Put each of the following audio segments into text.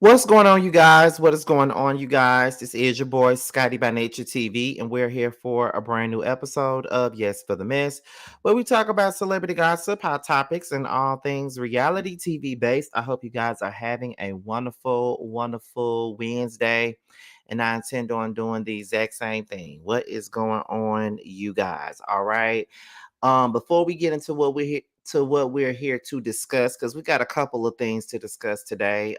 What's going on, you guys? What is going on, you guys? This is your boy Scotty by Nature TV, and we're here for a brand new episode of Yes for the Miss, where we talk about celebrity gossip, hot topics, and all things reality TV based. I hope you guys are having a wonderful, wonderful Wednesday, and I intend on doing the exact same thing. What is going on, you guys? All right. Before we get into what we're here to discuss, because we got a couple of things to discuss today.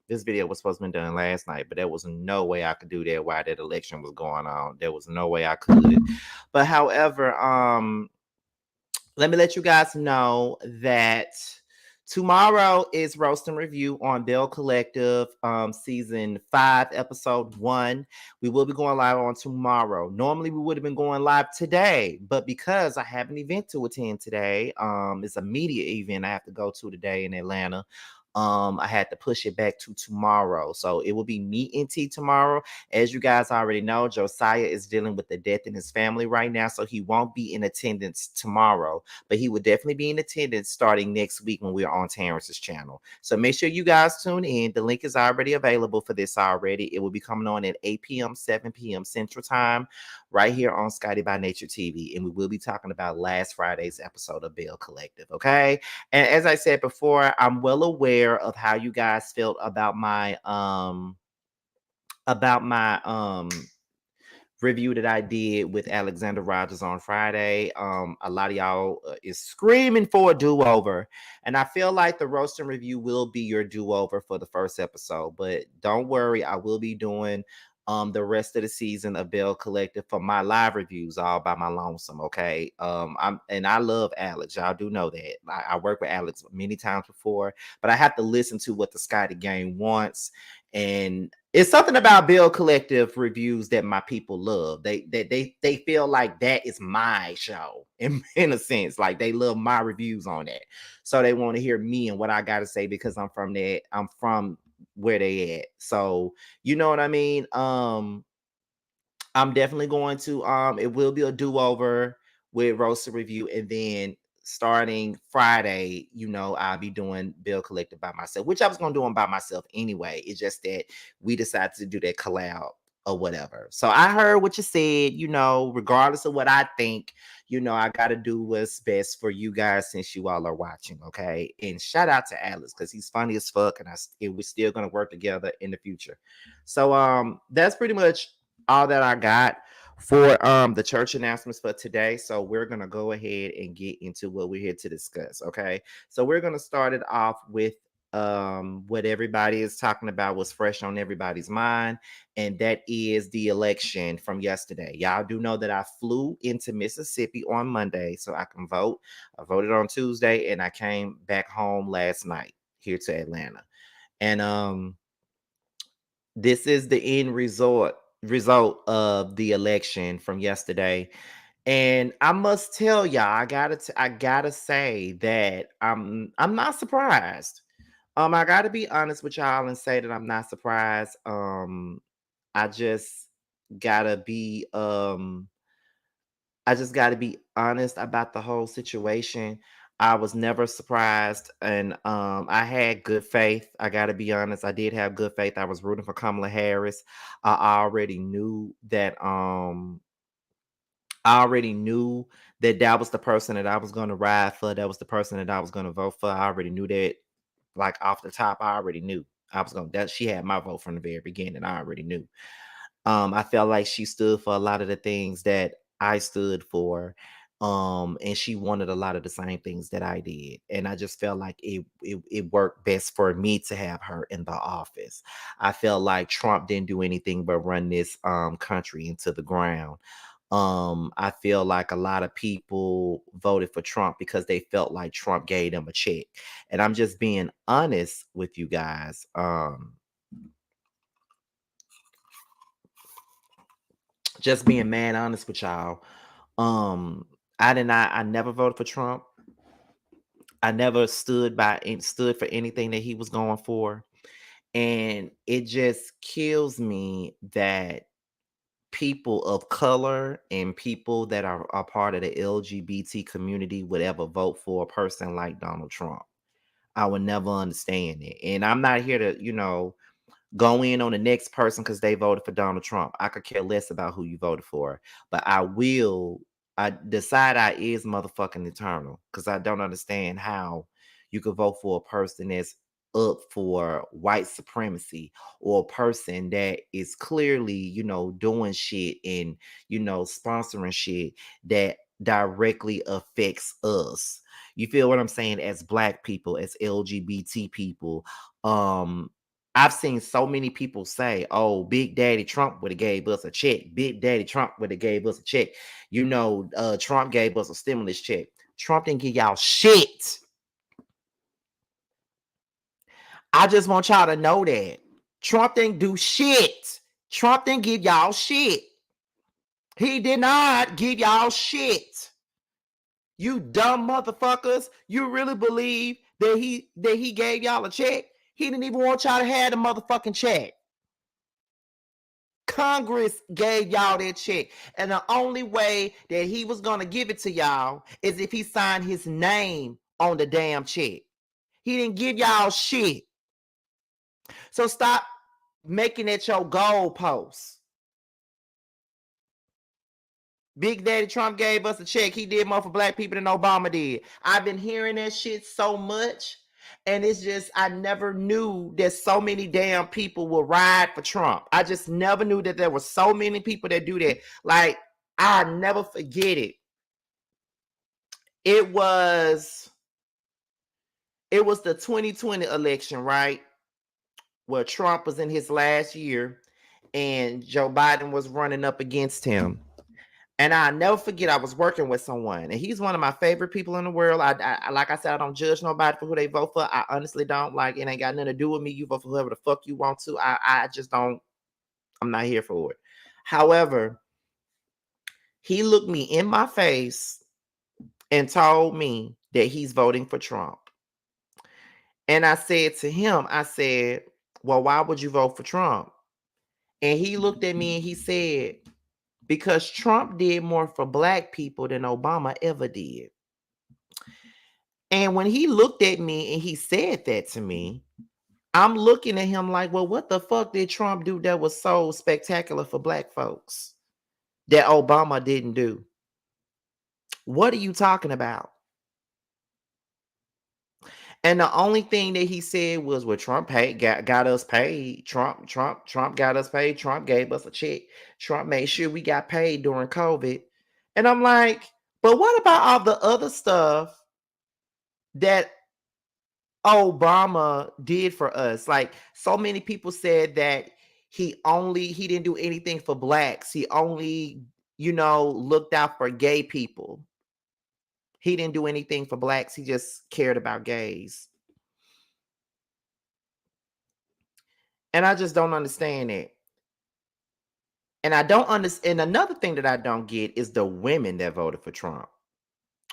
This video was supposed to be done last night, but there was no way I could do that while that election was going on. There was no way I could. But however, let me let you guys know that tomorrow is Roast and Review on Bell Collective, season 5, episode 1. We will be going live on tomorrow. Normally we would have been going live today, but because I have an event to attend today, it's a media event I have to go to today in Atlanta. I had to push it back to tomorrow. So it will be me and T tomorrow. As you guys already know, Josiah is dealing with the death in his family right now, so he won't be in attendance tomorrow, but he will definitely be in attendance starting next week when we're on Terrence's channel. So make sure you guys tune in. The link is already available for this already. It will be coming on at 8 p.m., 7 p.m. Central Time, right here on Scotty by Nature TV. And we will be talking about last Friday's episode of Bell Collective, okay? And as I said before, I'm well aware of how you guys felt about my review that I did with Alexander Rogers on Friday. A lot of y'all is screaming for a do-over, and I feel like the roast and review will be your do-over for the first episode. But don't worry, I will be doing the rest of the season of Bell Collective for my live reviews all by my lonesome. Okay. I love Alex. Y'all do know that. I worked with Alex many times before, but I have to listen to what the Scotty gang wants. And it's something about Bill Collective reviews that my people love. They feel like that is my show in a sense. Like they love my reviews on that. So they want to hear me and what I gotta say because I'm from where they at. So you know what I mean? I'm definitely going to it will be a do-over with Roast Review, and then starting Friday, I'll be doing Bill Collective by myself, which I was gonna do them by myself anyway. It's just that we decided to do that collab or whatever. So I heard what you said, regardless of what I think, I gotta do what's best for you guys since you all are watching, okay? And shout out to Alex because he's funny as fuck, and we're still gonna work together in the future. So that's pretty much all that I got for the church announcements for today. So we're gonna go ahead and get into what we're here to discuss. Okay. So we're gonna start it off with what everybody is talking about, was fresh on everybody's mind, and that is the election from yesterday. Y'all do know that I flew into Mississippi on Monday so I can vote. I voted on Tuesday and I came back home last night here to Atlanta. And this is the end result of the election from yesterday. And I must tell y'all, I gotta say that I'm not surprised. I gotta be honest with y'all and say that I'm not surprised. I just gotta be I just got to be honest about the whole situation. I was never surprised, and I had good faith. I got to be honest. I did have good faith. I was rooting for Kamala Harris. I already knew that. I already knew that that was the person that I was going to ride for. That was the person that I was going to vote for. I already knew that, like off the top. I already knew I was going. That she had my vote from the very beginning. I already knew. I felt like she stood for a lot of the things that I stood for. And she wanted a lot of the same things that I did. And I just felt like it worked best for me to have her in the office. I felt like Trump didn't do anything but run this country into the ground. I feel like a lot of people voted for Trump because they felt like Trump gave them a check. And I'm just being honest with you guys. Just being mad honest with y'all. I never voted for Trump. I never stood for anything that he was going for. And it just kills me that people of color and people that are part of the LGBT community would ever vote for a person like Donald Trump. I would never understand it. And I'm not here to, go in on the next person because they voted for Donald Trump. I could care less about who you voted for, but I decide I is motherfucking eternal because I don't understand how you could vote for a person that's up for white supremacy, or a person that is clearly, doing shit and, sponsoring shit that directly affects us. You feel what I'm saying? As black people, as LGBT people, I've seen so many people say, "Oh, Big Daddy Trump would have gave us a check. Big Daddy Trump would have gave us a check. Trump gave us a stimulus check. Trump didn't give y'all shit." I just want y'all to know that Trump didn't do shit. Trump didn't give y'all shit. He did not give y'all shit. You dumb motherfuckers. You really believe that he gave y'all a check? He didn't even want y'all to have the motherfucking check. Congress gave y'all that check. And the only way that he was going to give it to y'all is if he signed his name on the damn check. He didn't give y'all shit. So stop making it your goalpost. Big Daddy Trump gave us a check. He did more for black people than Obama did. I've been hearing that shit so much. And it's just, I never knew that so many damn people will ride for Trump. I just never knew that there were so many people that do that. Like, I never forget it. It was the 2020 election, right? Where Trump was in his last year and Joe Biden was running up against him. And I never forget, I was working with someone, and he's one of my favorite people in the world. I like I said, I don't judge nobody for who they vote for. I honestly don't. Like, it ain't got nothing to do with me. You vote for whoever the fuck you want to. I just don't. I'm not here for it. However, he looked me in my face and told me that he's voting for Trump. And I said to him, I said, "Well, why would you vote for Trump?" And he looked at me and he said, "Because Trump did more for black people than Obama ever did." And when he looked at me and he said that to me, I'm looking at him like, well, what the fuck did Trump do that was so spectacular for black folks that Obama didn't do? What are you talking about? And the only thing that he said was, well, Trump got us paid. Trump got us paid. Trump gave us a check. Trump made sure we got paid during COVID. And I'm like, but what about all the other stuff that Obama did for us? Like, so many people said that he didn't do anything for blacks. He only, looked out for gay people. He didn't do anything for blacks. He just cared about gays. And I just don't understand it. And I don't understand. And another thing that I don't get is the women that voted for Trump.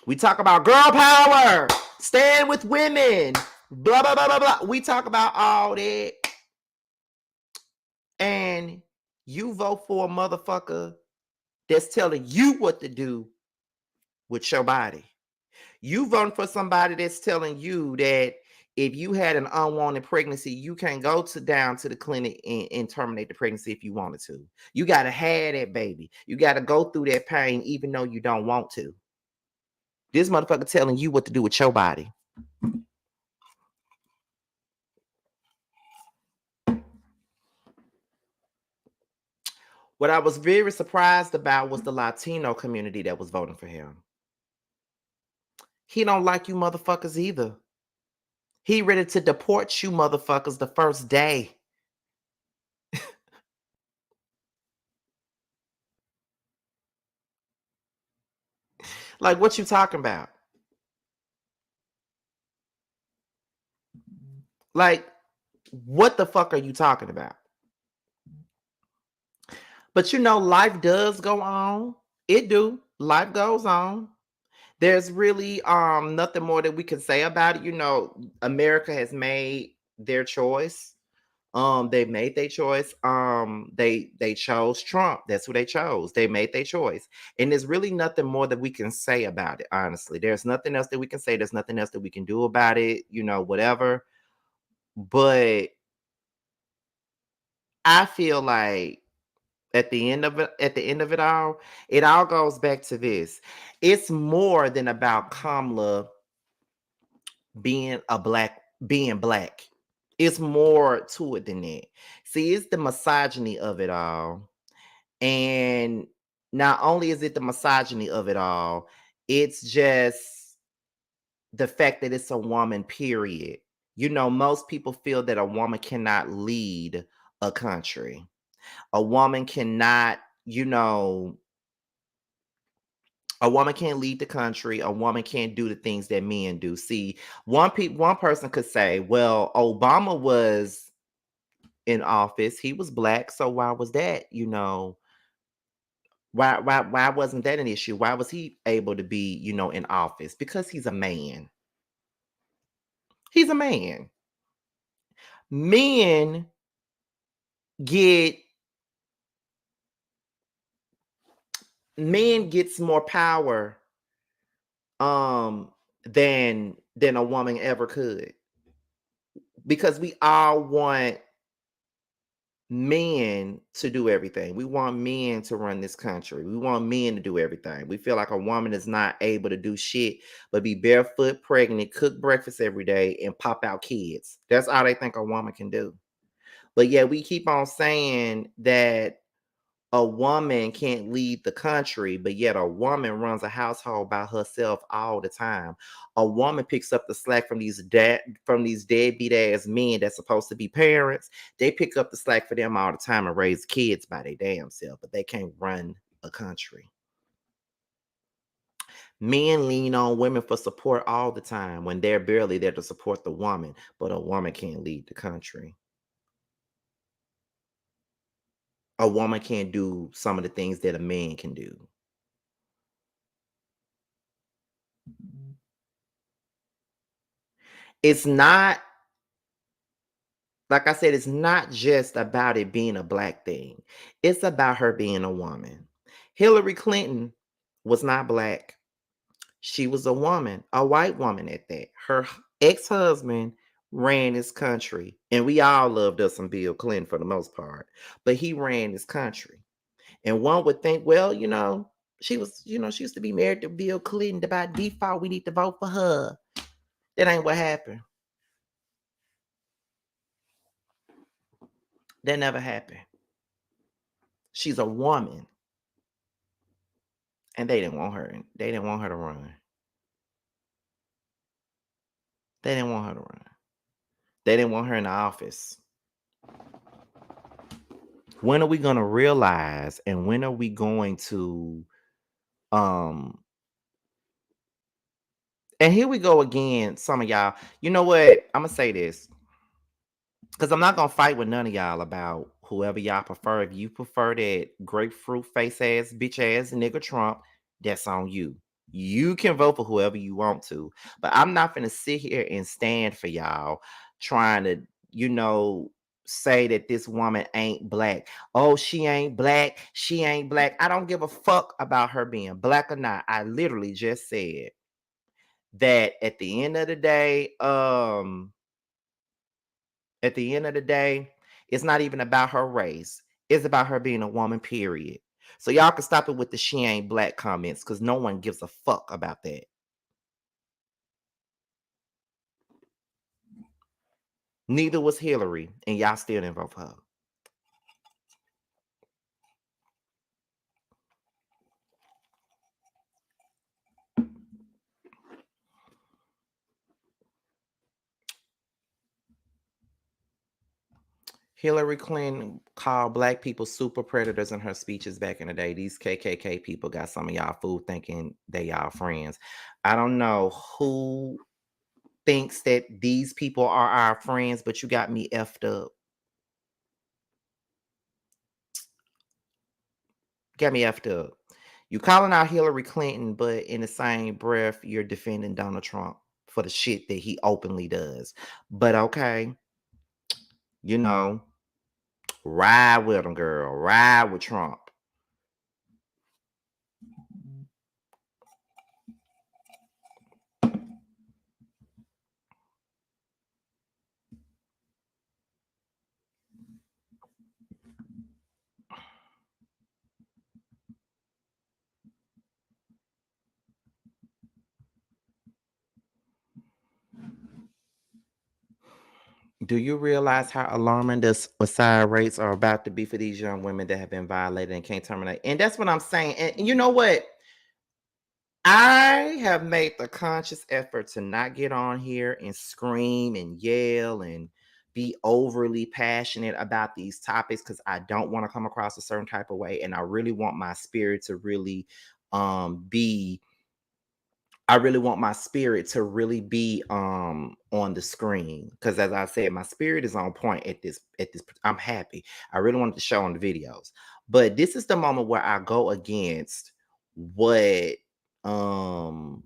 We talk about girl power, stand with women, blah, blah, blah, blah, blah. We talk about all that. And you vote for a motherfucker that's telling you what to do with your body. You voting for somebody that's telling you that if you had an unwanted pregnancy, you can't go down to the clinic and terminate the pregnancy if you wanted to. You got to have that baby. You got to go through that pain even though you don't want to. This motherfucker telling you what to do with your body. What I was very surprised about was the Latino community that was voting for him. He don't like you motherfuckers either. He ready to deport you motherfuckers the first day. Like, what you talking about? Like, what the fuck are you talking about? But life does go on. It do. Life goes on. There's really nothing more that we can say about it. America has made their choice. They made their choice. They chose Trump. That's who they chose. They made their choice. And there's really nothing more that we can say about it, honestly. There's nothing else that we can say. There's nothing else that we can do about it, whatever. But I feel like at the end of it all goes back to this. It's more than about Kamala being black. It's more to it than that. See, it's the misogyny of it all. And not only is it the misogyny of it all, it's just the fact that it's a woman, period. You know, most people feel that a woman cannot lead a country. A woman cannot, you know, a woman can't lead the country. A woman can't do the things that men do. See, one person could say, well, Obama was in office. He was black, so why was that, you know, why wasn't that an issue? Why was he able to be, you know, in office? Because he's a man. He's a man. Men get men gets more power than a woman ever could, because we all want men to do everything. We want men to run this country. We want men to do everything. We feel like a woman is not able to do shit but be barefoot, pregnant, cook breakfast every day, and pop out kids. That's all they think a woman can do. But yeah, we keep on saying that a woman can't lead the country, but yet a woman runs a household by herself all the time. A woman picks up the slack from these deadbeat ass men that's supposed to be parents. They pick up the slack for them all the time and raise kids by their damn self, but they can't run a country. Men lean on women for support all the time when they're barely there to support the woman, but a woman can't lead the country. A woman can't do some of the things that a man can do. It's not, like I said, it's not just about it being a black thing. It's about her being a woman. Hillary Clinton was not black. She was a woman, a white woman at that. Her ex-husband ran this country, and we all loved us some Bill Clinton for the most part, but he ran this country. And one would think, well, you know, she used to be married to Bill Clinton. By default, we need to vote for her. That ain't what happened. That never happened. She's a woman, and they didn't want her. They didn't want her to run. They didn't want her to run. They didn't want her in the office. When are we going to realize, and when are we going to um and here we go again, some of y'all. You know what? I'm going to say this, because I'm not gonna fight with none of y'all about whoever y'all prefer. If you prefer that grapefruit face ass bitch ass nigga Trump, that's on you. You can vote for whoever you want to, but I'm not gonna sit here and stand for y'all trying to, you know, say that this woman ain't black. Oh, she ain't black. She ain't black. I don't give a fuck about her being black or not. I literally just said that at the end of the day, it's not even about her race. It's about her being a woman, period. So y'all can stop it with the she ain't black comments, because no one gives a fuck about that. Neither was Hillary, and y'all still didn't vote for her. Hillary Clinton called black people super predators in her speeches back in the day. These KKK people got some of y'all fool thinking they y'all friends. I don't know who thinks that these people are our friends, but you got me effed up. Got me effed up. You calling out Hillary Clinton, but in the same breath, you're defending Donald Trump for the shit that he openly does. But okay, you know, ride with him, girl. Ride with Trump. Do you realize how alarming the suicide rates are about to be for these young women that have been violated and can't terminate? And that's what I'm saying. And you know what? I have made the conscious effort to not get on here and scream and yell and be overly passionate about these topics because I don't want to come across a certain type of way. And I really want my spirit to really be I really want my spirit to really be on the screen because as I said, my spirit is on point at this I'm happy. I really wanted to show on the videos. But this is the moment where I go against what um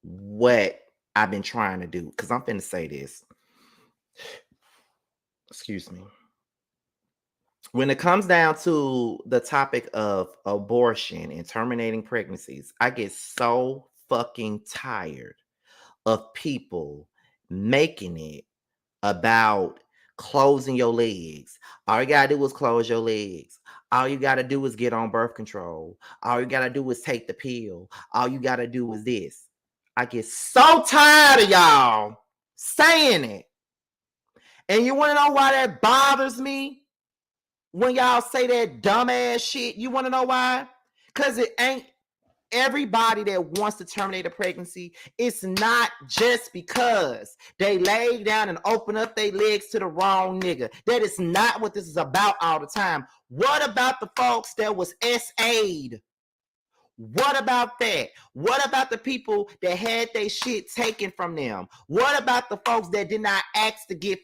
what I've been trying to do because I'm finna say this. Excuse me. When it comes down to the topic of abortion and terminating pregnancies, I get so fucking tired of people making it about closing your legs. All you gotta do is close your legs. All you gotta do is get on birth control. All you gotta do is take the pill. All you gotta do is this. I get so tired of y'all saying it. And you wanna know why that bothers me? When y'all say that dumbass shit, you wanna know why? Because it ain't everybody that wants to terminate a pregnancy. It's not just because they lay down and open up their legs to the wrong nigga. That is not what this is about all the time. What about the folks that was SA'd? What about that? What about the people that had their shit taken from them? What about the folks that did not ask to get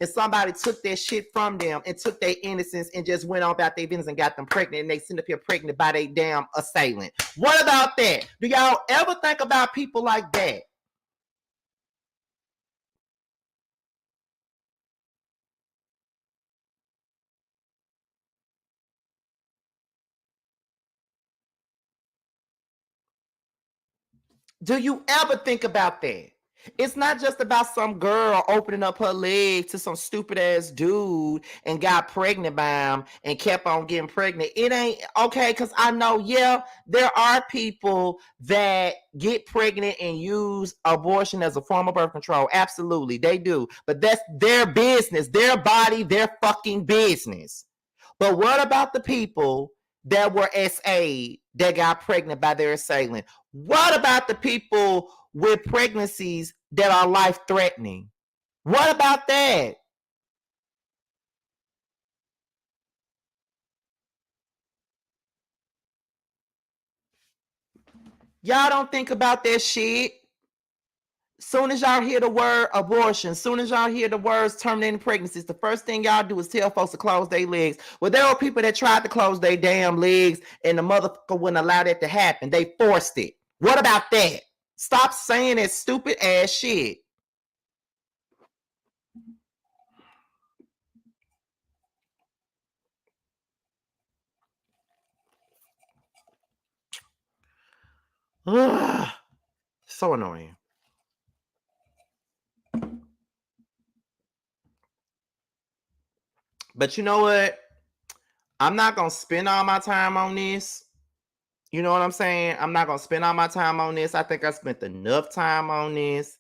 and somebody took their shit from them and took their innocence and just went on about their business and got them pregnant and they send up here pregnant by their damn assailant? What about that? Do y'all ever think about people like that? Do you ever think about that? It's not just about some girl opening up her leg to some stupid ass dude and got pregnant by him and kept on getting pregnant. It ain't okay because I know, yeah, there are people that get pregnant and use abortion as a form of birth control. Absolutely, they do. But that's their business, their body, their fucking business. But what about the people that were SA that got pregnant by their assailant? What about the people with pregnancies that are life threatening? What about that? Y'all don't think about that shit. Soon as y'all hear the word abortion, soon as y'all hear the words terminating pregnancies, the first thing y'all do is tell folks to close their legs. Well, there were people that tried to close their damn legs and the motherfucker wouldn't allow that to happen. They forced it. What about that? Stop saying that stupid ass shit. Ugh, so annoying. But you know what? I'm not going to spend all my time on this. You know what I'm saying? I'm not going to spend all my time on this. I think I spent enough time on this.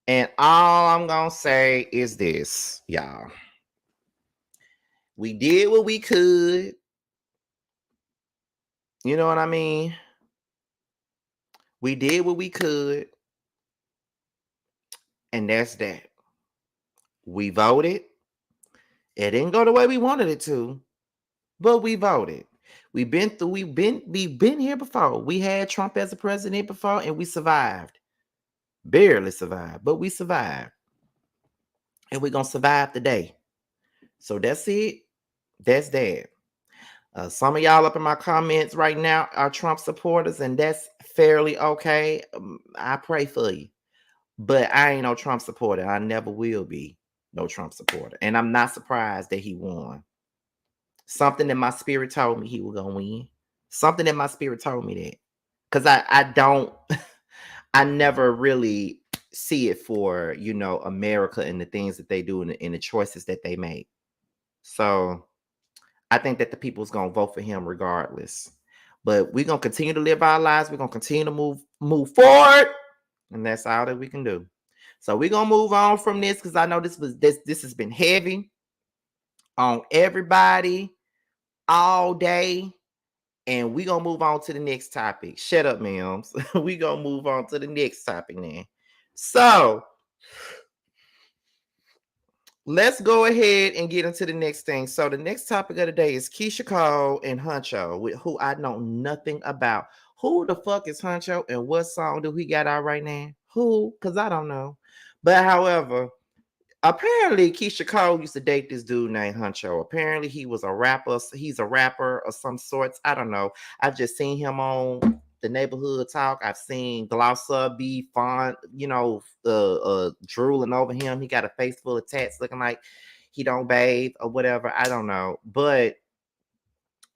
And all I'm going to say is this, y'all. We did what we could. You know what I mean? We did what we could. And that's that. We voted. It didn't go the way we wanted it to, but we voted. We've been here before. We had Trump as a president before, and we survived. Barely survived, but we survived. And we're gonna survive today. So that's it. That's that. Some of y'all up in my comments right now are Trump supporters, and that's fairly okay. I pray for you. But I ain't no Trump supporter. I never will be no Trump supporter. And I'm not surprised that he won. Something in my spirit told me he was gonna win. Something in my spirit told me that. Because I don't I never really see it for, America and the things that they do and the choices that they make. So I think that the people's gonna vote for him regardless. But we're gonna continue to live our lives. We're gonna continue to move forward. And that's all that we can do. So we're gonna move on from this because I know this has been heavy on everybody all day. And we gonna move on to the next topic. Shut up, ma'ams. We gonna move on to the next topic now. So let's go ahead and get into the next thing. So the next topic of the day is Keyshia Cole and Huncho, with who I know nothing about. Who the fuck is Huncho and what song do he got out right now? Who? Because I don't know. But however, apparently Keyshia Cole used to date this dude named Huncho. Apparently he was a rapper. He's a rapper of some sorts. I don't know. I've just seen him on the neighborhood talk. I've seen Glossa be fond, drooling over him. He got a face full of tats looking like he don't bathe or whatever. I don't know. But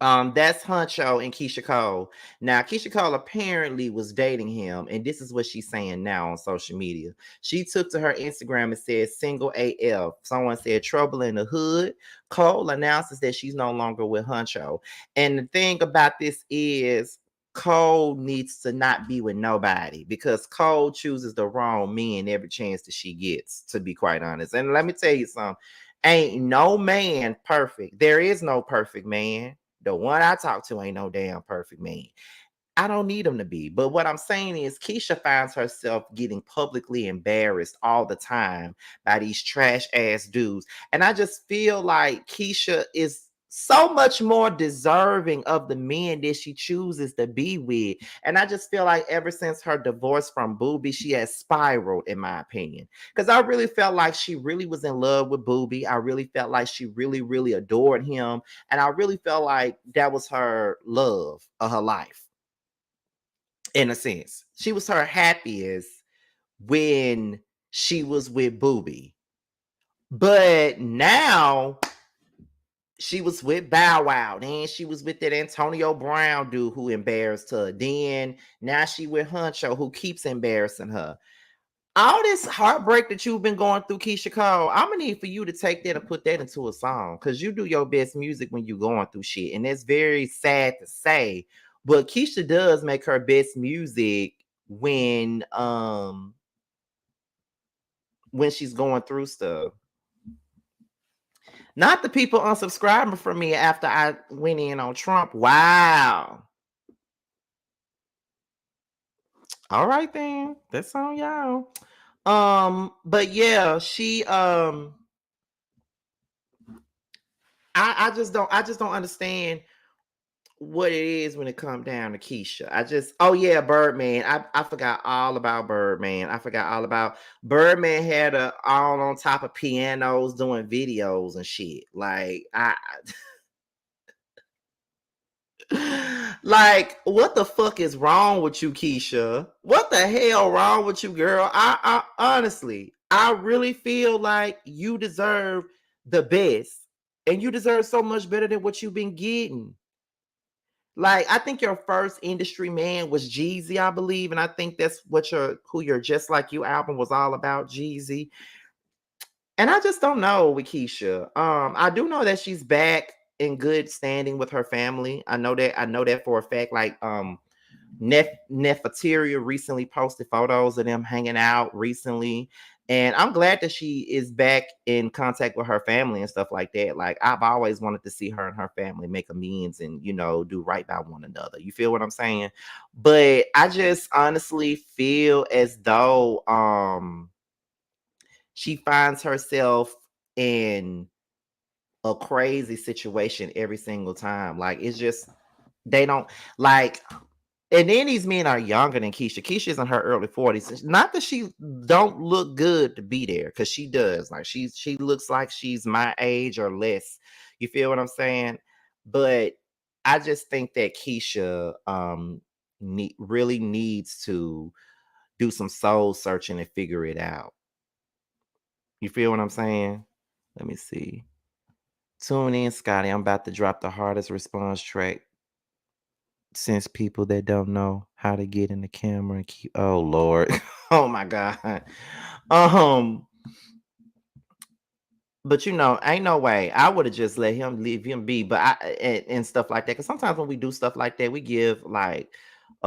that's Huncho and Keyshia Cole. Now, Keyshia Cole apparently was dating him, and this is what she's saying now on social media. She took to her Instagram and said, "Single AF." Someone said, "Trouble in the hood." Cole announces that she's no longer with Huncho. And the thing about this is, Cole needs to not be with nobody because Cole chooses the wrong men every chance that she gets, to be quite honest. And let me tell you something. Ain't no man perfect. There is no perfect man. The one I talk to ain't no damn perfect man. I don't need him to be. But what I'm saying is Keyshia finds herself getting publicly embarrassed all the time by these trash ass dudes. And I just feel like Keyshia is so much more deserving of the men that she chooses to be with. And I just feel like ever since her divorce from Booby, she has spiraled, in my opinion. Because I really felt like she really was in love with Booby. I really felt like she really, really adored him. And I really felt like that was her love of her life. In a sense, she was her happiest when she was with Booby. But now she was with Bow Wow. Then she was with that Antonio Brown dude who embarrassed her. Then now she with Huncho who keeps embarrassing her. All this heartbreak that you've been going through, Keyshia Cole, I'm gonna need for you to take that and put that into a song because you do your best music when you're going through shit, and it's very sad to say, but Keyshia does make her best music when she's going through stuff. Not the people unsubscribing from me after I went in on Trump. Wow. All right then, that's on y'all. But yeah, she I just don't understand what it is when it comes down to Keyshia. Oh yeah, Birdman. I forgot all about Birdman. I forgot all about Birdman had a all on top of pianos doing videos and shit. Like like what the fuck is wrong with you, Keyshia? What the hell wrong with you, girl? I honestly, I really feel like you deserve the best. And you deserve so much better than what you've been getting. Like, I think your first industry man was Jeezy, I believe. And I think that's what who your Just Like You album was all about, Jeezy. And I just don't know with Keyshia. I do know that she's back in good standing with her family. I know that for a fact. Like, Nefertaria recently posted photos of them hanging out recently. And I'm glad that she is back in contact with her family and stuff like that. Like, I've always wanted to see her and her family make amends and, do right by one another. You feel what I'm saying? But I just honestly feel as though she finds herself in a crazy situation every single time. Like, it's just, they don't like. And then these men are younger than Keyshia. Keisha's in her early 40s. Not that she don't look good to be there, because she does. Like, she looks like she's my age or less. You feel what I'm saying? But I just think that Keyshia really needs to do some soul searching and figure it out. You feel what I'm saying? Let me see. Tune in, Scotty. I'm about to drop the hardest response track since people that don't know how to get in the camera and keep. Oh Lord. Oh my God. Um but ain't no way I would have just let him leave him be, but and stuff like that, because sometimes when we do stuff like that, we give like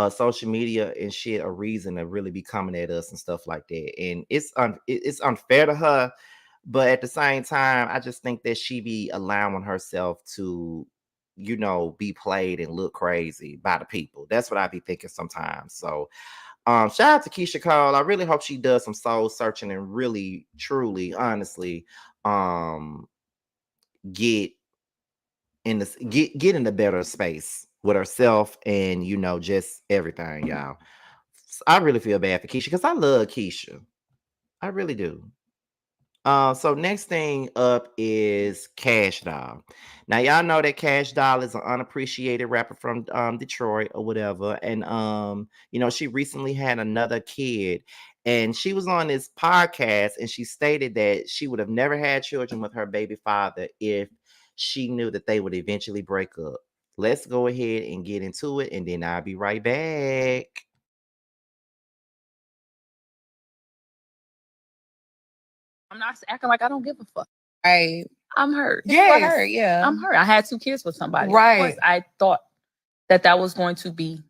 social media and shit a reason to really be coming at us and stuff like that. And it's unfair to her, but at the same time, I just think that she be allowing herself to, be played and look crazy by the people. That's what I be thinking sometimes. So shout out to Keyshia Cole. I really hope she does some soul searching and really, truly, honestly, um, get get in a better space with herself and just everything, y'all. I really feel bad for Keyshia because I love Keyshia. I really do. So next thing up is Kashdoll. Now y'all know that Kashdoll is an unappreciated rapper from Detroit or whatever, and she recently had another kid, and she was on this podcast, and she stated that she would have never had children with her baby father if she knew that they would eventually break up. Let's go ahead and get into it, and then I'll be right back. I'm not acting like I don't give a fuck. Right. I'm hurt. Yes. Hurt, yeah. I'm hurt. I had 2 kids with somebody. Right. Of course, I thought that was going to be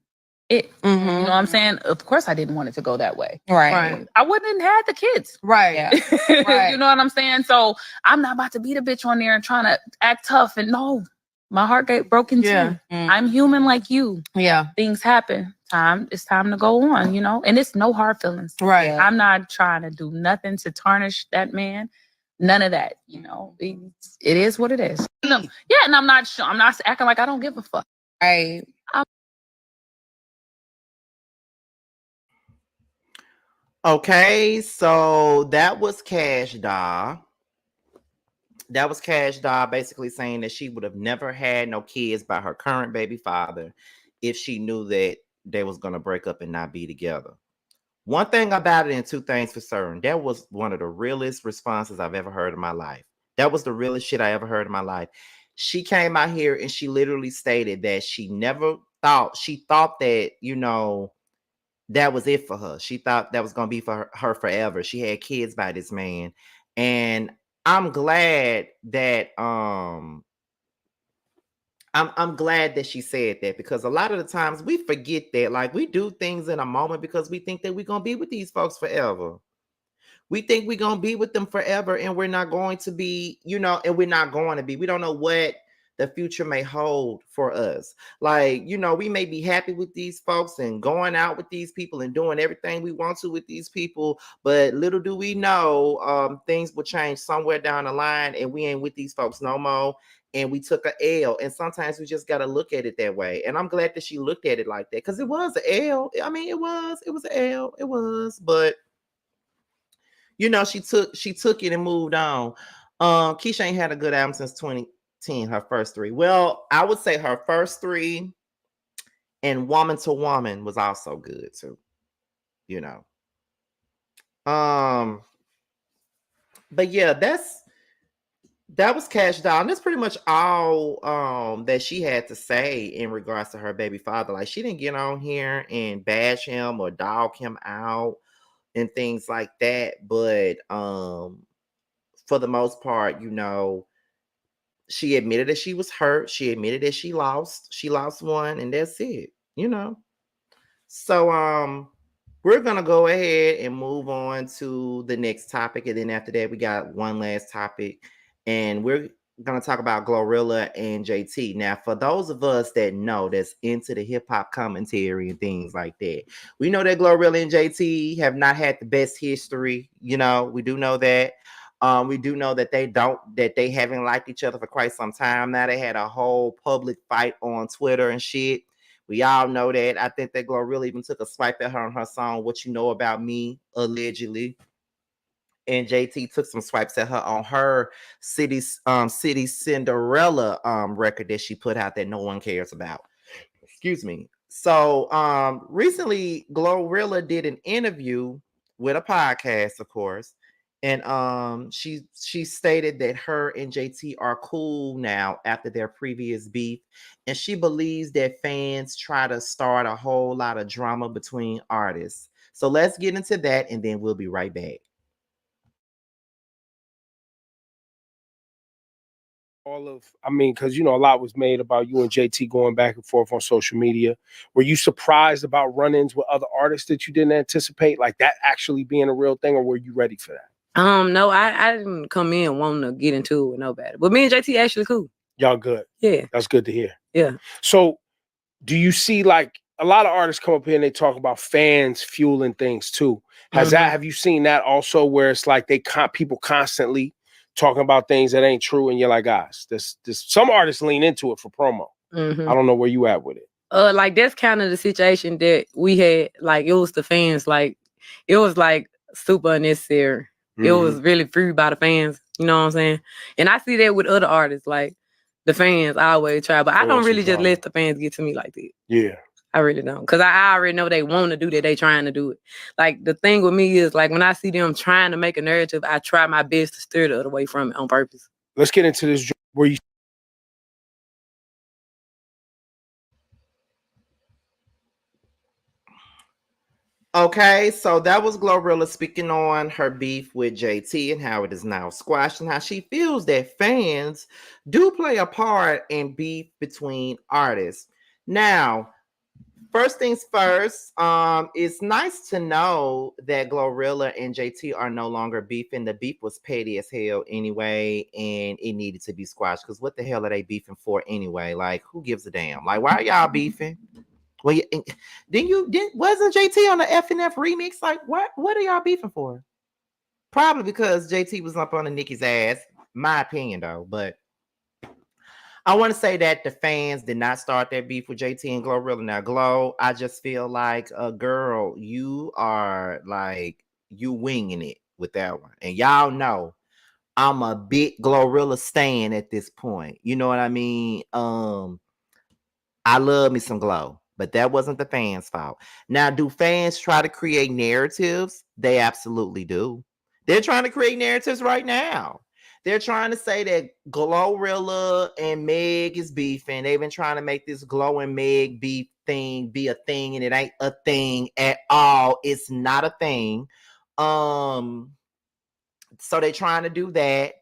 it. Mm-hmm. You know what I'm saying? Of course, I didn't want it to go that way. Right. I wouldn't have had the kids. Right. Yeah. Right. You know what I'm saying? So I'm not about to be the bitch on there and trying to act tough. And no, my heart got broken too. I'm human like you. Yeah. Things happen. It's time to go on, and it's no hard feelings. Right. I'm not trying to do nothing to tarnish that man. None of that, it is what it is. Yeah, and I'm not acting like I don't give a fuck. Right. Okay, so that was Kashdoll. That was Kashdoll basically saying that she would have never had no kids by her current baby father if she knew that they was going to break up and not be together. One thing about it and 2 things for certain, that was one of the realest responses I've ever heard in my life. That was the realest shit I ever heard in my life. She came out here and she literally stated that she thought that, that was it for her. She thought that was going to be for her forever. She had kids by this man. And I'm glad that I'm glad that she said that, because a lot of the times we forget that, like, we do things in a moment because we think that we're going to be with these folks forever. We think we're going to be with them forever, and we're not going to be, and we're not going to be. We don't know what the future may hold for us. Like, we may be happy with these folks and going out with these people and doing everything we want to with these people, but little do we know, things will change somewhere down the line and we ain't with these folks no more. And we took a L, and sometimes we just got to look at it that way. And I'm glad that she looked at it like that, because it was an L. I mean, it was an L. It was, but she took it and moved on. Keyshia ain't had a good album since 2010, her first 3. Well, I would say her first 3 and Woman to Woman was also good too. But yeah, that was Kashdoll. And that's pretty much all that she had to say in regards to her baby father. Like, she didn't get on here and bash him or dog him out and things like that. But for the most part, she admitted that she was hurt. She admitted that she lost. She lost one, and that's it. So we're gonna go ahead and move on to the next topic, and then after that, we got one last topic, and we're gonna talk about Glorilla and JT. Now, for those of us that know, that's into the hip hop commentary and things like that, we know that Glorilla and JT have not had the best history. We do know that. We do know that they haven't liked each other for quite some time now. They had a whole public fight on Twitter and shit. We all know that. I think that Glorilla even took a swipe at her on her song "What You Know About Me," allegedly. And JT took some swipes at her on her City Cinderella record that she put out that no one cares about. Excuse me. So recently Glorilla did an interview with a podcast, of course. And she stated that her and JT are cool now after their previous beef. And she believes that fans try to start a whole lot of drama between artists. So let's get into that, and then we'll be right back. all of, I mean, because a lot was made about you and JT going back and forth on social media. Were you surprised about run-ins with other artists that you didn't anticipate, like that actually being a real thing, or were you ready for that? No, I didn't come in wanting to get into it with nobody. But me and JT actually cool. Y'all good. Yeah. That's good to hear. Yeah. So do you see, like, a lot of artists come up here and they talk about fans fueling things too? Have you seen that also, where it's like people constantly talking about things that ain't true, and you're like, guys, this some artists lean into it for promo. I don't know where you at with it. Like that's kind of the situation that we had. Like it was the fans. Like it was like super unnecessary. It was really free by the fans. You know what I'm saying? And I see that with other artists. Like the fans always try, but I don't really just let the fans get to me like that. Yeah. I really don't. Because I already know they want to do that. They trying to do it. Like, the thing with me is, like, when I see them trying to make a narrative, I try my best to steer the other way from it on purpose. Let's get into this where you... Okay, so that was Glorilla speaking on her beef with JT and how it is now squashed, and how she feels that fans do play a part in beef between artists. Now, first things first, it's nice to know that Glorilla and JT are no longer beefing. The beef was petty as hell anyway, and it needed to be squashed, because what the hell are they beefing for anyway? Like, who gives a damn? Like, why are y'all beefing? Well, wasn't JT on the F&F remix? Like, what are y'all beefing for? Probably because JT was up on the Nicki's ass. My opinion, though. But I want to say that the fans did not start that beef with JT and Glorilla. Now, Glow, I just feel like, girl, you are like, you winging it with that one. And y'all know I'm a big Glorilla stan at this point. You know what I mean? I love me some Glow, but that wasn't the fans' fault. Now, do fans try to create narratives? They absolutely do. They're trying to create narratives right now. They're trying to say that Glorilla and Meg is beefing. They've been trying to make this Glow and Meg beef thing be a thing, and it ain't a thing at all. It's not a thing. So they're trying to do that.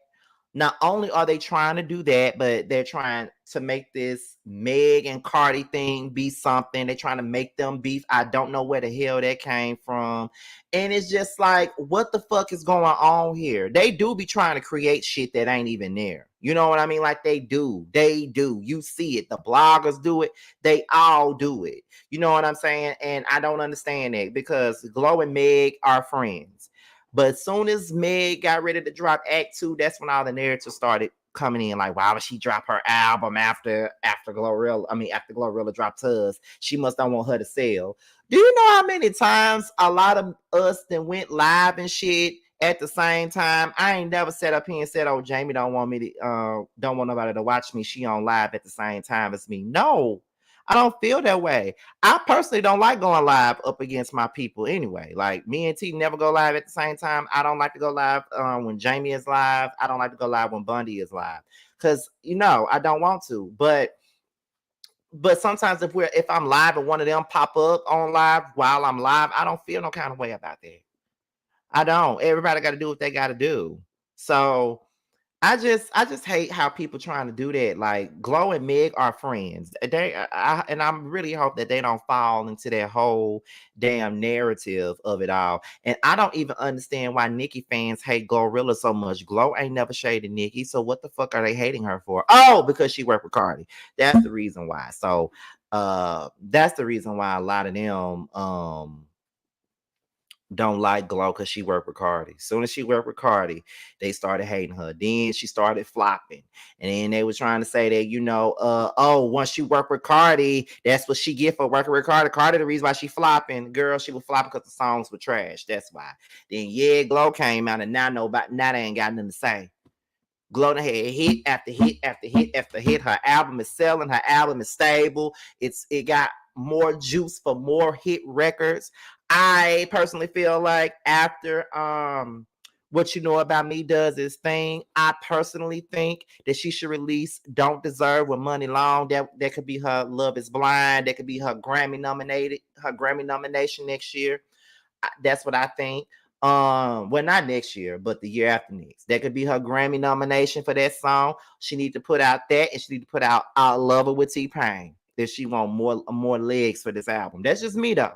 Not only are they trying to do that, but they're trying to make this Meg and Cardi thing be something. They're trying to make them beef. I don't know where the hell that came from. And it's just like, what the fuck is going on here? They do be trying to create shit that ain't even there. You know what I mean? Like, they do. They do. You see it. The bloggers do it. They all do it. You know what I'm saying? And I don't understand that, because Glow and Meg are friends. But as soon as Meg got ready to drop Act 2, that's when all the narratives started coming in. Like, why would she drop her album after Glorilla? I mean, after Glorilla dropped hers, she must not want her to sell. Do you know how many times a lot of us that went live and shit at the same time? I ain't never sat up here and said, "Oh, Jamie don't want nobody to watch me. She on live at the same time as me." No. I don't feel that way. I personally don't like going live up against my people anyway. Like, me and T never go live at the same time. I don't like to go live when Jamie is live. I don't like to go live when Bundy is live, because I don't want to. But sometimes if I'm live and one of them pop up on live while I'm live, I don't feel no kind of way about that. I don't. Everybody got to do what they got to do. So I just hate how people trying to do that. Like, Glow and Meg are friends. And I really hope that they don't fall into that whole damn narrative of it all. And I don't even understand why Nicki fans hate Glorilla so much. Glow ain't never shaded Nicki, so what the fuck are they hating her for? Oh, because she worked with Cardi. That's the reason why. So that's the reason why a lot of them don't like Glow, because she worked with Cardi. As soon as she worked with Cardi, they started hating her. Then she started flopping. And then they were trying to say that, once she worked with Cardi, that's what she get for working with Cardi. Cardi, the reason why she flopping, girl, she was flopping because the songs were trash. That's why. Then Glow came out, and now they ain't got nothing to say. Glow had hit after hit after hit after hit. Her album is selling. Her album is stable. It got more juice for more hit records. I personally feel like after What You Know About Me does its thing, I personally think that she should release Don't Deserve with Money Long. That could be her Love Is Blind. That could be her Grammy nomination next year. That's what I think. Well, not next year, but the year after next. That could be her Grammy nomination for that song. She need to put out that, and she need to put out "I Love Her" with T-Pain. That she want more legs for this album. That's just me though.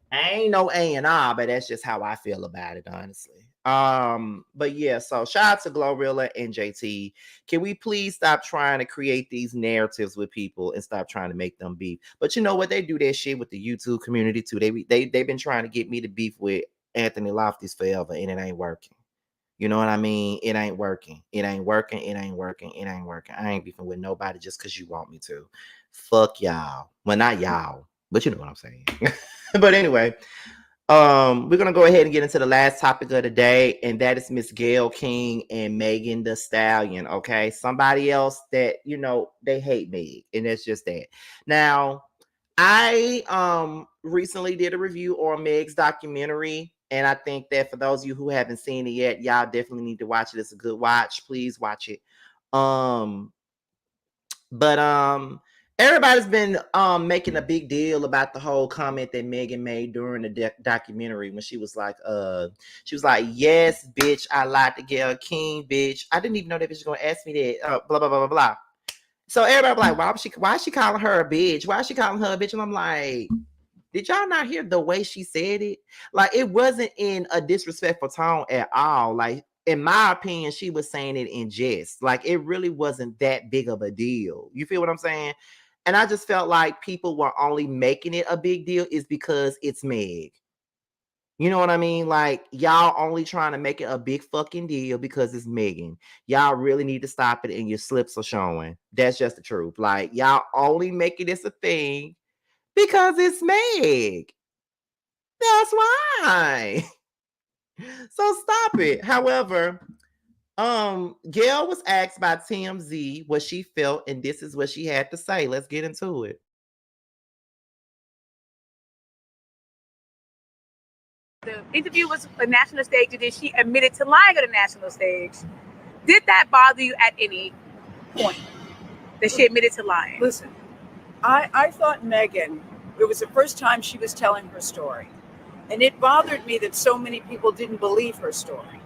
I ain't no A&R, but that's just how I feel about it, honestly. But yeah, so shout out to Glorilla and JT. Can we please stop trying to create these narratives with people and stop trying to make them beef? But you know what? They do that shit with the YouTube community too. They've been trying to get me to beef with Anthony Lofty's forever, and it ain't working. You know what I mean? It ain't working. It ain't working. It ain't working. It ain't working. I ain't beefing with nobody just because you want me to. Fuck y'all. Well, not y'all, but you know what I'm saying. But anyway, we're gonna go ahead and get into the last topic of the day, and that is Miss Gayle King and Megan Thee Stallion. Okay, somebody else that they hate Meg, and that's just that. Now, I recently did a review on Meg's documentary, and I think that for those of you who haven't seen it yet, y'all definitely need to watch it. It's a good watch. Please watch it. But everybody's been making a big deal about the whole comment that Megan made during the documentary when she was like, yes, bitch, I lied to Gayle King, bitch. I didn't even know that bitch was gonna ask me that. Blah blah blah blah blah. So everybody like, why is she calling her a bitch? Why is she calling her a bitch? And I'm like, did y'all not hear the way she said it? Like, it wasn't in a disrespectful tone at all. Like, in my opinion, she was saying it in jest. Like, it really wasn't that big of a deal. You feel what I'm saying? And I just felt like people were only making it a big deal is because it's Meg. You know what I mean? Like, y'all only trying to make it a big fucking deal because it's Megan. Y'all really need to stop it, and your slips are showing. That's just the truth. Like, y'all only making this a thing because it's Meg. That's why. So stop it. However, Gayle was asked by TMZ what she felt, and this is what she had to say. Let's get into it. The interview was a national stage, and then she admitted to lying on the national stage. Did that bother you at any point that she admitted to lying? Listen, I thought Megan, it was the first time she was telling her story. And it bothered me that so many people didn't believe her story.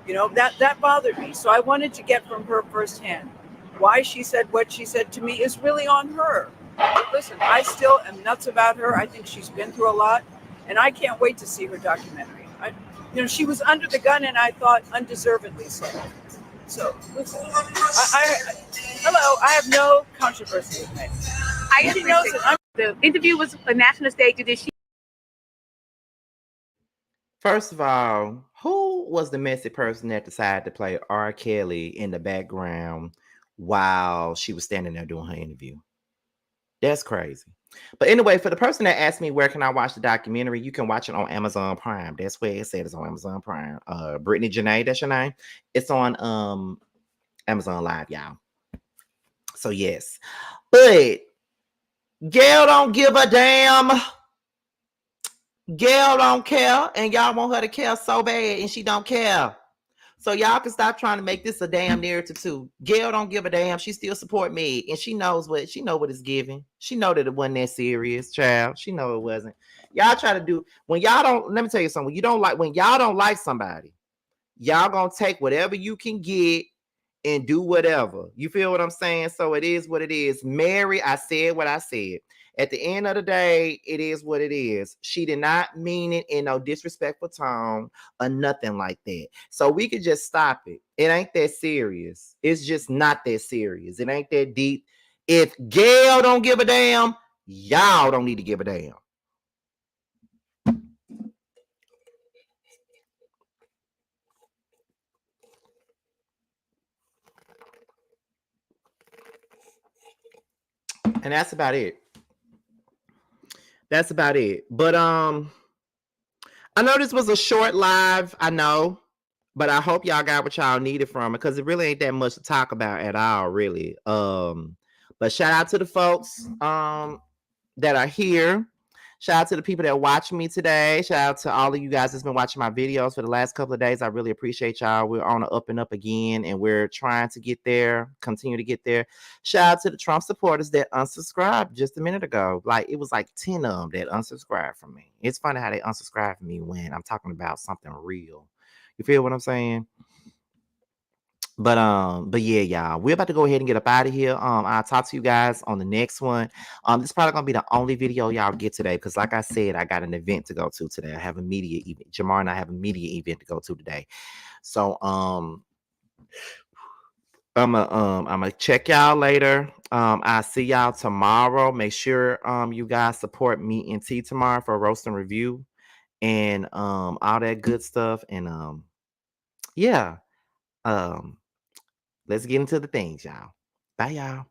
You know, that bothered me. So I wanted to get from her firsthand. Why she said what she said to me is really on her. Listen, I still am nuts about her. I think she's been through a lot. And I can't wait to see her documentary. She was under the gun, and I thought undeservedly so. So, listen, hello, I have no controversy with Megan. She knows it. The interview was a national stage, and then she... First of all, who was the messy person that decided to play R. Kelly in the background while she was standing there doing her interview? That's crazy. But anyway, for the person that asked me where can I watch the documentary, you can watch it on Amazon Prime. That's where it said it's on Amazon Prime. Brittany Janae, that's your name. It's on Amazon Live, y'all. So yes. But Gayle don't give a damn. Gayle don't care, and y'all want her to care so bad, and she don't care. So y'all can stop trying to make this a damn narrative too. Gayle don't give a damn. She still support me, and she know what it's giving. She know that it wasn't that serious, child. She know it wasn't. Y'all try to do when y'all don't. Let me tell you something. When y'all don't like somebody, y'all gonna take whatever you can get and do whatever. You feel what I'm saying? So it is what it is. Mary, I said what I said. At the end of the day, it is what it is. She did not mean it in no disrespectful tone or nothing like that. So we could just stop it. It ain't that serious. It's just not that serious. It ain't that deep. If Gayle don't give a damn, y'all don't need to give a damn. And that's about it. That's about it. But I know this was a short live, I know, but I hope y'all got what y'all needed from it, because it really ain't that much to talk about at all, really. But shout out to the folks that are here. Shout out to the people that watched me today. Shout out to all of you guys that's been watching my videos for the last couple of days. I really appreciate y'all. We're on the up and up again, and we're trying to get there, continue to get there. Shout out to the Trump supporters that unsubscribed just a minute ago. Like, it was like 10 of them that unsubscribed from me. It's funny how they unsubscribe from me when I'm talking about something real. You feel what I'm saying? But yeah, y'all, we're about to go ahead and get up out of here. I'll talk to you guys on the next one. This is probably gonna be the only video y'all get today, because like I said, I got an event to go to today. I have a media event. Jamar and I have a media event to go to today. So I'm gonna check y'all later. I'll see y'all tomorrow. Make sure you guys support me and T tomorrow for a roast and review and all that good stuff. And yeah. Let's get into the things, y'all. Bye, y'all.